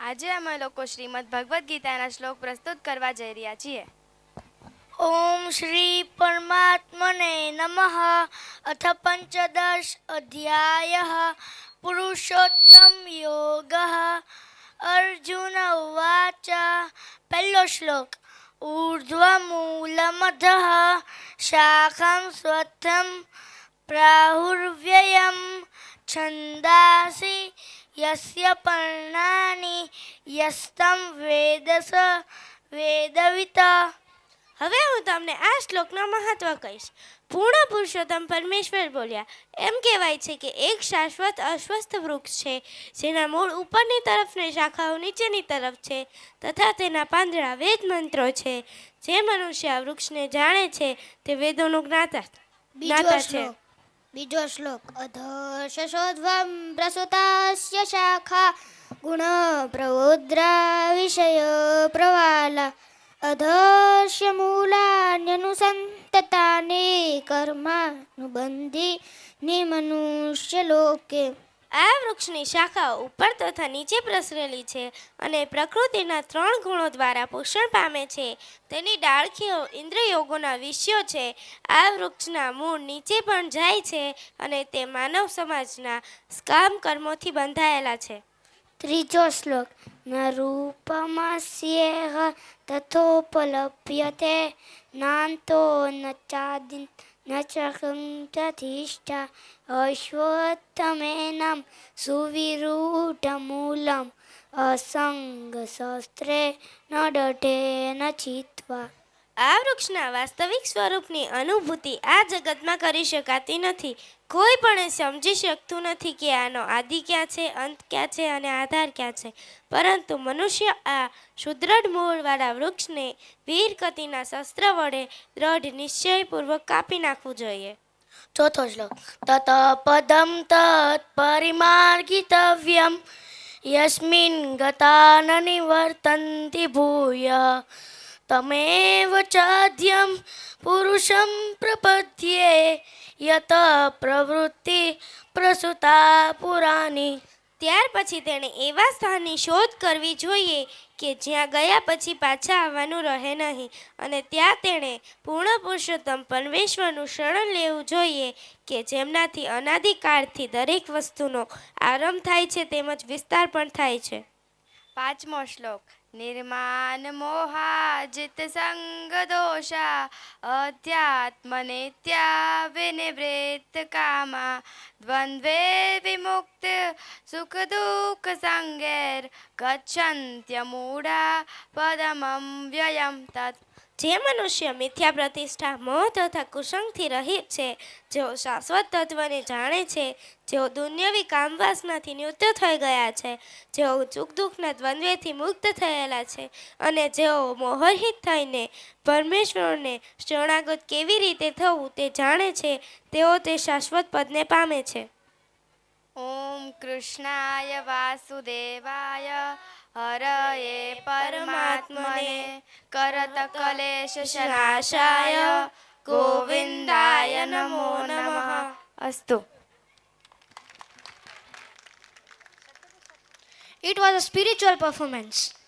આજે અમે લોકો શ્રીમદ ભગવદ્ ગીતાના શ્લોક પ્રસ્તુત કરવા જઈ રહ્યા છીએ. ઓમ શ્રી પરમાત્મને નમઃ. અથ પંચદશ અધ્યાયઃ પુરુષોત્તમ યોગઃ. અર્જુન ઉવાચ. પહેલો શ્લોક. ઊર્ધ્વમૂલમધઃ શાખં સ્વથં પ્રાહુર્વ્યયં છંદાસી યસ્ય પર્ણાની યસ્તં વેદસ વેદવિત. હવે હું તમને આ શ્લોકનું મહત્વ કહીશ. પૂર્ણ પુરુષોત્તમ પરમેશ્વર બોલ્યા. એમ કહેવાય છે કે એક શાશ્વત અસ્વસ્થ વૃક્ષ છે જેના મૂળ ઉપરની તરફ ને શાખાઓ નીચેની તરફ છે તથા તેના પાંદડા વેદ મંત્રો છે. જે મનુષ્ય આ વૃક્ષને જાણે છે તે વેદોનો જ્ઞાતા છે. બીજો શ્લોક. અધશોધ્વમ પ્રસુતાસ્ય શાખા ગુણ પ્રવોદ્રા વિષય પ્રવાલા અધસ્ય મૂલાન્યનુસંતતાને કર્માનુબંધી નિમનુષ્ય લોકે. આ વૃક્ષની શાખાઓ ઉપર તથા નીચે પ્રસરેલી છે અને પ્રકૃતિના 3 ગુણો દ્વારા પોષણ પામે છે. તેની ડાળખીઓ ઇન્દ્રિયોગોના વિષયો છે. આ વૃક્ષના મૂળ નીચે પણ જાય છે અને તે માનવ સમાજના કામ કર્મોથી બંધાયેલા છે. ત્રીજો શ્લોક. ન રૂપમસ્યેહ તથોપલભ્યતે નાન્તો ન ચાદિન ન ચકંતધિષ્ઠા અશ્વત્થમેનં સુવિરૂઢમૂલમ અસંગ શસ્ત્રે ન દઢે ન ચિત્વા. આ વૃક્ષના વાસ્તવિક સ્વરૂપની અનુભૂતિ આ જગતમાં કરી શકાતી નથી. કોઈ પણ સમજી શકતું નથી કે આનો આદિ ક્યાં છે, અંત ક્યાં છે અને આધાર ક્યાં છે. પરંતુ મનુષ્ય આ સુદૃઢ મૂળવાળા વૃક્ષને વીરગતિના શસ્ત્ર વડે દ્રઢ નિશ્ચયપૂર્વક કાપી નાખવું જોઈએ. ચોથો શ્લોક. તત પદમ તત્ પરિમાર્ગિતવ્યમ યસ્મિન ગતા ન નિવર્તન્તિ ભૂય તમેવ ચાદ્યમ પુરુષમ પ્રપદ્યે યત પ્રવૃત્તિ પ્રસુતા પુરાની. ત્યાર પછી તેણે એવા સ્થાનની શોધ કરવી જોઈએ કે જ્યાં ગયા પછી પાછા આવવાનું રહે નહીં, અને ત્યાં તેણે પૂર્ણ પુરુષોત્તમ પરમેશ્વરનું શરણ લેવું જોઈએ કે જેમનાથી અનાદિકાળથી દરેક વસ્તુનો આરંભ થાય છે તેમજ વિસ્તાર પણ થાય છે. પાંચમો શ્લોક. નિર્માન મોહાજિત સંગ દોષા અધ્યાત્મનેત્યા વિનિવૃત્ત કામા દ્વંદ્વે વિમુક્ત સુખ દુઃખ સંગેર ગચ્છન્ત્યમૂઢા પદમં વ્યયમ તત. જે મનુષ્ય મિથ્યા પ્રતિષ્ઠા, મોહ તથા કુસંગથી રહિત છે, જેઓ શાશ્વત તત્વને જાણે છે, જેઓ દુન્યવી કામવાસનાથી નિવૃત્ત થઈ ગયા છે, જેઓ સુખ દુઃખના દ્વંદ્વથી મુક્ત થયેલા છે અને જેઓ મોહરહિત થઈને પરમેશ્વરને શરણાગત કેવી રીતે થવું તે જાણે છે, તેઓ તે શાશ્વત પદને પામે છે. ઓમ કૃષ્ણાય વાસુદેવાય હરયે પરમાત્મને કરત ક્લેશ નાશાય ગોવિંદાય નમો નમઃ. અસ્તુ. It was a spiritual performance.